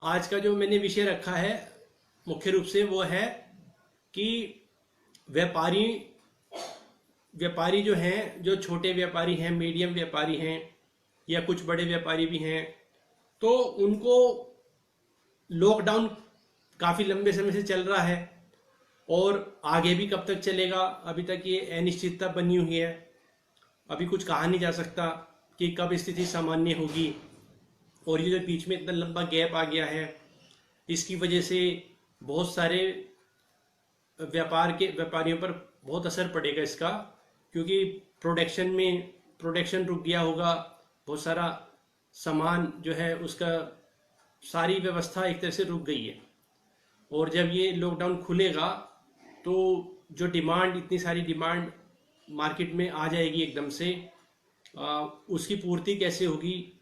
आज का जो मैंने विषय रखा है मुख्य रूप से वो है कि व्यापारी व्यापारी जो हैं, जो छोटे व्यापारी हैं, मीडियम व्यापारी हैं या कुछ बड़े व्यापारी भी हैं, तो उनको लॉकडाउन काफ़ी लंबे समय से चल रहा है और आगे भी कब तक चलेगा, अभी तक ये अनिश्चितता बनी हुई है। अभी कुछ कहा नहीं जा सकता कि कब स्थिति सामान्य होगी। और ये जो बीच में इतना लंबा गैप आ गया है, इसकी वजह से बहुत सारे व्यापारियों पर बहुत असर पड़ेगा इसका, क्योंकि प्रोडक्शन रुक गया होगा। बहुत सारा सामान जो है उसका सारी व्यवस्था एक तरह से रुक गई है। और जब ये लॉकडाउन खुलेगा तो जो इतनी सारी डिमांड मार्केट में आ जाएगी एकदम से, उसकी पूर्ति कैसे होगी,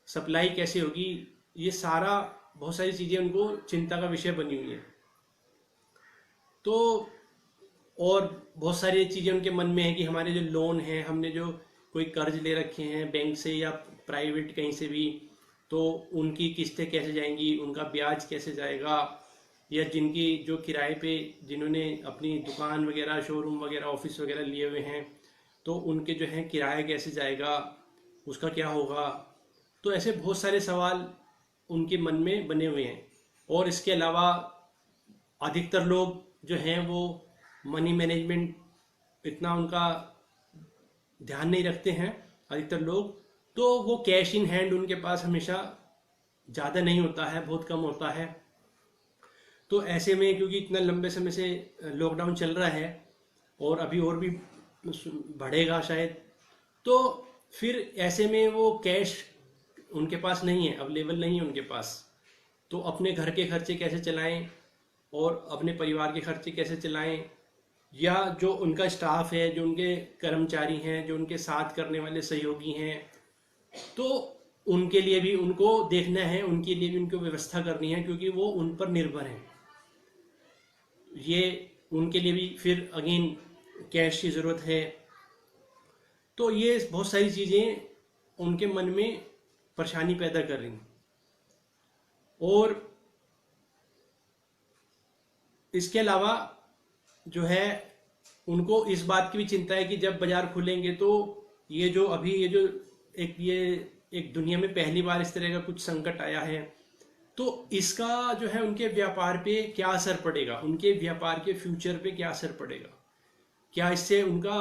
सप्लाई कैसे होगी, ये सारा बहुत सारी चीज़ें उनको चिंता का विषय बनी हुई है। तो और बहुत सारी चीज़ें उनके मन में है कि हमारे जो लोन हैं, हमने जो कोई कर्ज ले रखे हैं बैंक से या प्राइवेट कहीं से भी, तो उनकी किस्तें कैसे जाएंगी, उनका ब्याज कैसे जाएगा, या जिनकी जो किराए पे जिन्होंने अपनी दुकान वगैरह, शोरूम वगैरह, ऑफिस वगैरह लिए हुए हैं, तो उनके जो है किराया कैसे जाएगा, उसका क्या होगा। तो ऐसे बहुत सारे सवाल उनके मन में बने हुए हैं। और इसके अलावा अधिकतर लोग जो हैं वो मनी मैनेजमेंट इतना उनका ध्यान नहीं रखते हैं। अधिकतर लोग तो वो कैश इन हैंड उनके पास हमेशा ज़्यादा नहीं होता है, बहुत कम होता है। तो ऐसे में क्योंकि इतना लंबे समय से लॉकडाउन चल रहा है और अभी और भी बढ़ेगा शायद, तो फिर ऐसे में वो कैश उनके पास नहीं है, अवेलेबल नहीं है उनके पास। तो अपने घर के खर्चे कैसे चलाएं और अपने परिवार के खर्चे कैसे चलाएं, या जो उनका स्टाफ है, जो उनके कर्मचारी हैं, जो उनके साथ करने वाले सहयोगी हैं, तो उनके लिए भी उनको देखना है, उनके लिए भी उनको व्यवस्था करनी है, क्योंकि वो उन पर निर्भर हैं। ये उनके लिए भी फिर अगेन कैश की ज़रूरत है। तो ये बहुत सारी चीज़ें उनके मन में परेशानी पैदा कर रही हैं। और इसके अलावा जो है उनको इस बात की भी चिंता है कि जब बाजार खुलेंगे तो ये जो एक दुनिया में पहली बार इस तरह का कुछ संकट आया है, तो इसका जो है उनके व्यापार पे क्या असर पड़ेगा, उनके व्यापार के फ्यूचर पे क्या असर पड़ेगा। क्या इससे उनका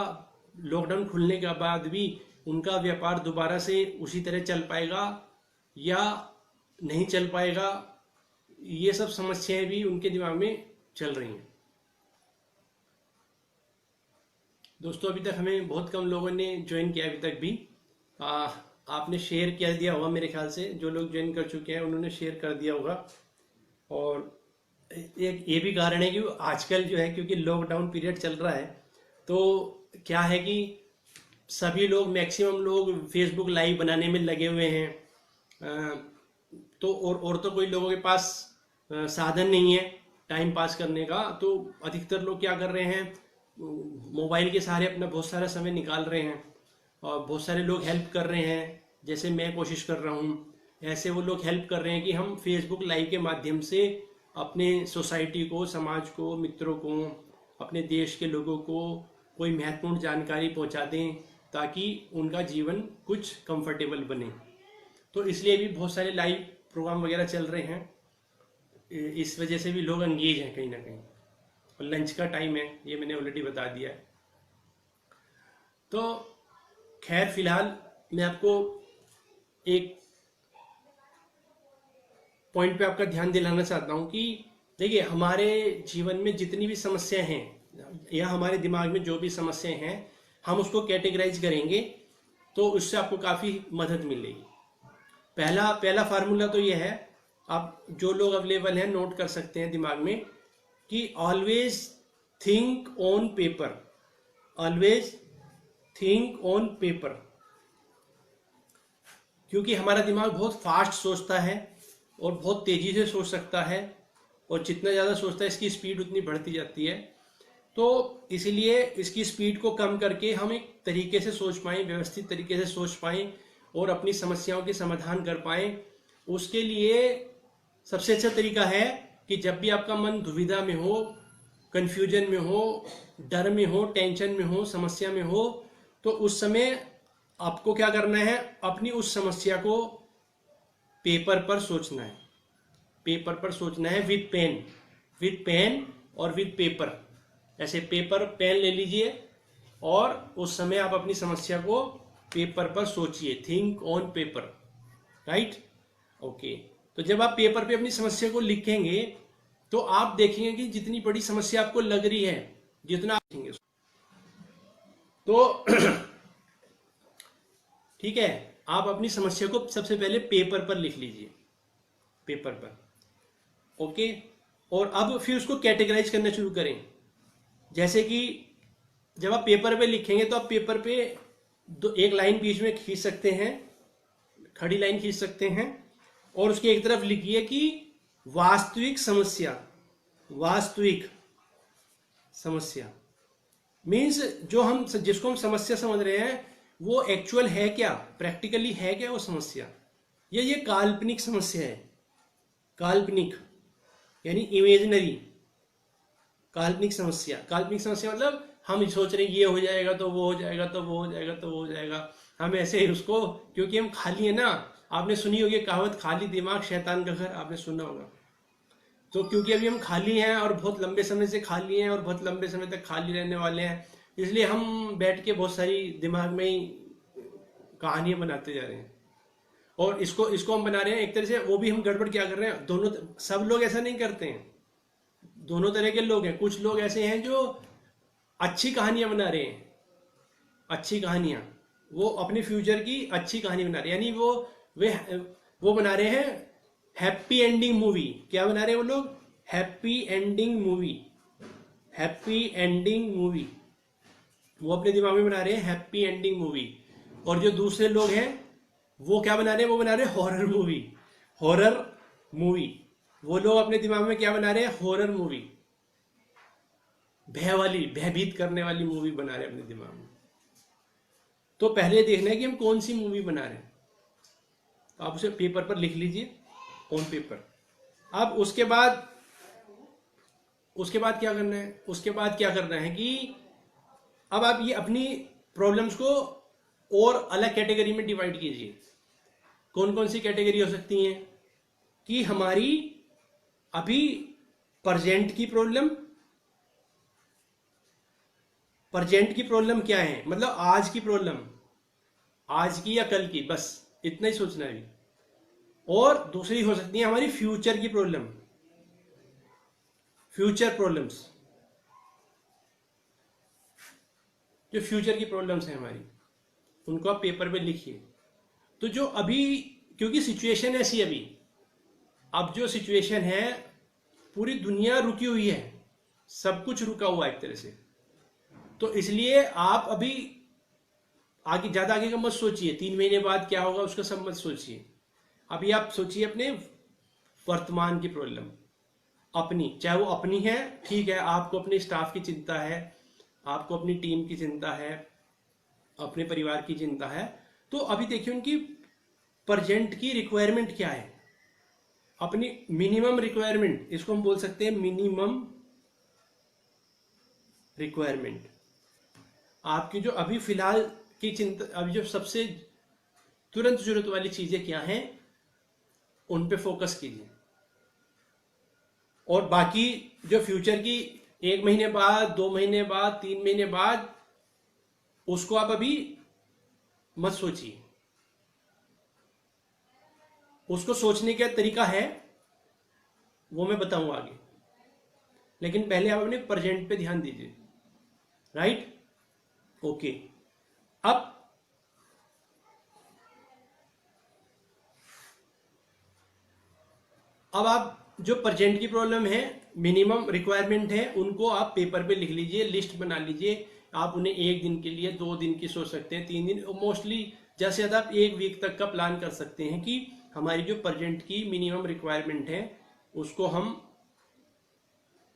लॉकडाउन खुलने के बाद भी उनका व्यापार दोबारा से उसी तरह चल पाएगा या नहीं चल पाएगा। ये सब समस्याएं भी उनके दिमाग में चल रही हैं। दोस्तों, अभी तक हमें बहुत कम लोगों ने ज्वाइन किया अभी तक भी। आपने शेयर कर दिया होगा मेरे ख्याल से, जो लोग ज्वाइन कर चुके हैं उन्होंने शेयर कर दिया होगा। और एक ये भी कारण है कि आजकल जो है, क्योंकि लॉकडाउन पीरियड चल रहा है, तो क्या है कि सभी लोग, मैक्सिमम लोग फेसबुक लाइव बनाने में लगे हुए हैं। तो और तो कोई लोगों के पास साधन नहीं है टाइम पास करने का, तो अधिकतर लोग क्या कर रहे हैं, मोबाइल के सहारे अपना बहुत सारा समय निकाल रहे हैं। और बहुत सारे लोग हेल्प कर रहे हैं, जैसे मैं कोशिश कर रहा हूँ, ऐसे वो लोग हेल्प कर रहे हैं कि हम फेसबुक लाइव के माध्यम से अपने सोसाइटी को, समाज को, मित्रों को, अपने देश के लोगों को कोई महत्वपूर्ण जानकारी पहुँचा दें, ताकि उनका जीवन कुछ कंफर्टेबल बने। तो इसलिए भी बहुत सारे लाइव प्रोग्राम वगैरह चल रहे हैं। इस वजह से भी लोग एंगेज हैं कहीं ना कहीं। और लंच का टाइम है, ये मैंने ऑलरेडी बता दिया है। तो खैर, फिलहाल मैं आपको एक पॉइंट पे आपका ध्यान दिलाना चाहता हूँ कि देखिए, हमारे जीवन में जितनी भी समस्याएं हैं या हमारे दिमाग में जो भी समस्याएं हैं, हम उसको कैटेगराइज करेंगे तो उससे आपको काफ़ी मदद मिलेगी। पहला फार्मूला तो ये है, आप जो लोग अवेलेबल हैं नोट कर सकते हैं दिमाग में, कि always think on paper. Always think on paper. क्योंकि हमारा दिमाग बहुत फास्ट सोचता है और बहुत तेजी से सोच सकता है, और जितना ज़्यादा सोचता है इसकी स्पीड उतनी बढ़ती जाती है। तो इसीलिए इसकी स्पीड को कम करके हम एक तरीके से सोच पाएँ, व्यवस्थित तरीके से सोच पाएँ और अपनी समस्याओं के समाधान कर पाएँ, उसके लिए सबसे अच्छा तरीका है कि जब भी आपका मन दुविधा में हो, कंफ्यूजन में हो, डर में हो, टेंशन में हो, समस्या में हो, तो उस समय आपको क्या करना है, अपनी उस समस्या को पेपर पर सोचना है। पेपर पर सोचना है विद पेन और विद पेपर। ऐसे पेपर पेन ले लीजिए और उस समय आप अपनी समस्या को पेपर पर सोचिए। Think on paper, right? Okay. तो जब आप पेपर पे अपनी समस्या को लिखेंगे तो आप देखेंगे कि जितनी बड़ी समस्या आपको लग रही है, जितना आप लिखेंगे तो ठीक है, आप अपनी समस्या को सबसे पहले पेपर पर लिख लीजिए, पेपर पर। ओके। और अब फिर उसको कैटेगराइज करना शुरू करें। जैसे कि जब आप पेपर पे लिखेंगे तो आप पेपर पे एक लाइन बीच में खींच सकते हैं, खड़ी लाइन खींच सकते हैं, और उसके एक तरफ लिखिए कि वास्तविक समस्या। वास्तविक समस्या मीन्स जिसको हम समस्या समझ रहे हैं वो एक्चुअल है क्या, प्रैक्टिकली है क्या वो समस्या, या ये काल्पनिक समस्या है। काल्पनिक यानी इमेजिनरी। काल्पनिक समस्या मतलब हम सोच रहे हैं ये हो जाएगा तो वो हो जाएगा, तो वो हो जाएगा, तो वो हो जाएगा। हम ऐसे ही उसको, क्योंकि हम खाली है ना, आपने सुनी होगी कहावत, खाली दिमाग शैतान का घर, आपने सुना होगा। तो क्योंकि अभी हम खाली हैं और बहुत लंबे समय से खाली हैं और बहुत लंबे समय तक खाली रहने वाले हैं, इसलिए हम बैठ के बहुत सारी दिमाग में ही कहानियां बनाते जा रहे हैं। और इसको हम बना रहे हैं एक तरह से, वो भी हम गड़बड़ क्या कर रहे हैं, दोनों सब लोग ऐसा नहीं करते हैं, दोनों तरह के लोग हैं। कुछ लोग ऐसे हैं जो अच्छी कहानियां बना रहे हैं, अच्छी कहानियां, वो अपने फ्यूचर की अच्छी कहानी बना रहे हैं, यानी वो बना रहे हैं हैप्पी एंडिंग मूवी। क्या बना रहे हैं वो लोग? Happy ending movie. Happy ending movie वो अपने दिमाग में बना रहे हैं, हैप्पी एंडिंग मूवी। और जो दूसरे लोग हैं वो क्या बना रहे हैं? वो बना रहे हैं हॉरर मूवी। हॉरर मूवी वो लोग अपने दिमाग में क्या बना रहे हैं? हॉरर मूवी, भय वाली, भयभीत करने वाली मूवी बना रहे हैं अपने दिमाग में। तो पहले देखना है कि हम कौन सी मूवी बना रहे हैं। तो आप उसे पेपर पर लिख लीजिए, ऑन पेपर। अब उसके बाद क्या करना है? उसके बाद क्या करना है कि अब आप ये अपनी प्रॉब्लम्स को और अलग कैटेगरी में डिवाइड कीजिए। कौन कौन सी कैटेगरी हो सकती हैं? कि हमारी अभी प्रेजेंट की प्रॉब्लम क्या है, मतलब आज की प्रॉब्लम, आज की या कल की, बस इतना ही सोचना है अभी। और दूसरी हो सकती है हमारी फ्यूचर की प्रॉब्लम, फ्यूचर प्रॉब्लम्स। जो फ्यूचर की प्रॉब्लम्स हैं हमारी, उनको आप पेपर पे लिखिए। तो जो अभी, क्योंकि सिचुएशन ऐसी अभी, अब जो सिचुएशन है, पूरी दुनिया रुकी हुई है, सब कुछ रुका हुआ है एक तरह से। तो इसलिए आप अभी आगे, ज्यादा आगे का मत सोचिए, 3 महीने बाद क्या होगा उसका सब मत सोचिए। अभी आप सोचिए अपने वर्तमान की प्रॉब्लम अपनी, चाहे वो अपनी है, ठीक है, आपको अपने स्टाफ की चिंता है, आपको अपनी टीम की चिंता है, अपने परिवार की चिंता है। तो अभी देखिए उनकी प्रेजेंट की रिक्वायरमेंट क्या है, अपनी मिनिमम रिक्वायरमेंट, इसको हम बोल सकते हैं मिनिमम रिक्वायरमेंट। आपकी जो अभी फिलहाल की चिंता, अभी जो सबसे तुरंत जरूरत वाली चीजें क्या हैं, उन पे फोकस कीजिए। और बाकी जो फ्यूचर की 1 महीने बाद, 2 महीने बाद, 3 महीने बाद, उसको आप अभी मत सोचिए। उसको सोचने का तरीका है वो मैं बताऊंगा आगे, लेकिन पहले आप अपने प्रेजेंट पे ध्यान दीजिए, राइट? ओके। अब आप जो प्रेजेंट की प्रॉब्लम है, मिनिमम रिक्वायरमेंट है, उनको आप पेपर पे लिख लीजिए, लिस्ट बना लीजिए। आप उन्हें 1 दिन के लिए, 2 दिन की सोच सकते हैं, 3 दिन, मोस्टली जैसे ज़्यादा आप 1 वीक तक का प्लान कर सकते हैं कि हमारी जो प्रेजेंट की मिनिमम रिक्वायरमेंट है उसको हम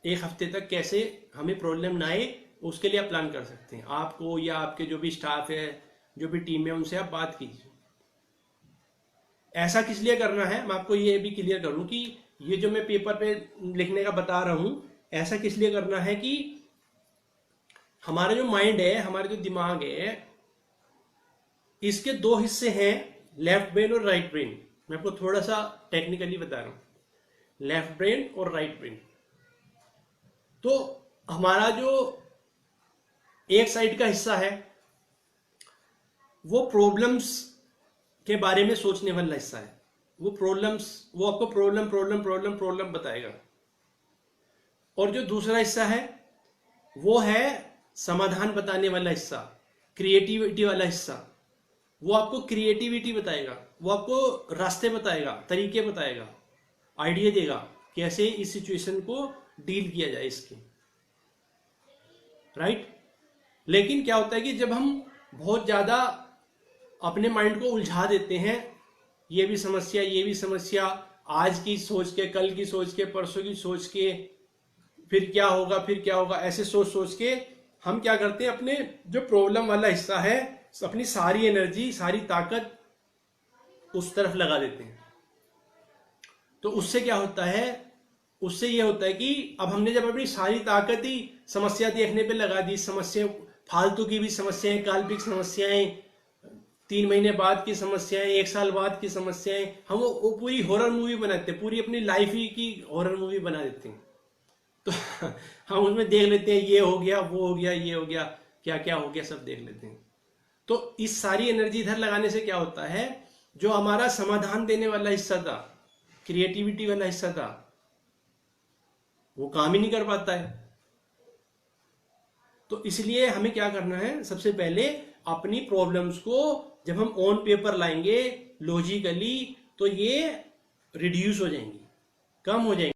1 हफ्ते तक कैसे हमें प्रॉब्लम ना आए, उसके लिए आप प्लान कर सकते हैं। आपको या आपके जो भी स्टाफ है, जो भी टीम है, उनसे आप बात कीजिए। ऐसा किस लिए करना है, मैं आपको ये भी क्लियर करूं कि ये जो मैं पेपर पे लिखने का बता रहा हूं, ऐसा किस लिए करना है कि हमारा जो माइंड है, हमारा जो दिमाग है, इसके दो हिस्से हैं, लेफ्ट ब्रेन और राइट ब्रेन। मैं आपको थोड़ा सा टेक्निकली बता रहा हूं, लेफ्ट ब्रेन और राइट ब्रेन। तो हमारा जो एक साइड का हिस्सा है वो प्रॉब्लम्स के बारे में सोचने वाला हिस्सा है। वो आपको प्रॉब्लम बताएगा। और जो दूसरा हिस्सा है वो है समाधान बताने वाला हिस्सा, क्रिएटिविटी वाला हिस्सा। वो आपको क्रिएटिविटी बताएगा, वो आपको रास्ते बताएगा, तरीके बताएगा, आइडिया देगा कैसे इस सिचुएशन को डील किया जाए इसके, राइट। लेकिन क्या होता है कि जब हम बहुत ज्यादा अपने माइंड को उलझा देते हैं, ये भी समस्या, आज की सोच के, कल की सोच के, परसों की सोच के, फिर क्या होगा, ऐसे सोच के हम क्या करते हैं, अपने जो प्रॉब्लम वाला हिस्सा है, अपनी सारी एनर्जी, सारी ताकत उस तरफ लगा देते हैं। तो उससे क्या होता है, उससे ये होता है कि अब हमने जब अपनी सारी ताकत ही समस्या देखने पे लगा दी, समस्या फालतू की भी समस्याएं, काल्पनिक समस्याएं, 3 महीने बाद की समस्याएं, 1 साल बाद की समस्याएं, हम वो पूरी हॉरर मूवी बनाते हैं, पूरी अपनी लाइफ ही की हॉरर मूवी बना देते हैं। तो हम उसमें देख लेते हैं, ये हो गया, वो हो गया, ये हो गया, क्या क्या हो गया, सब देख लेते हैं। तो इस सारी एनर्जी इधर लगाने से क्या होता है, जो हमारा समाधान देने वाला हिस्सा था, क्रिएटिविटी वाला हिस्सा था, वो काम ही नहीं कर पाता है। तो इसलिए हमें क्या करना है, सबसे पहले अपनी प्रॉब्लम्स को जब हम ऑन पेपर लाएंगे लॉजिकली, तो ये रिड्यूस हो जाएंगी, कम हो जाएंगी।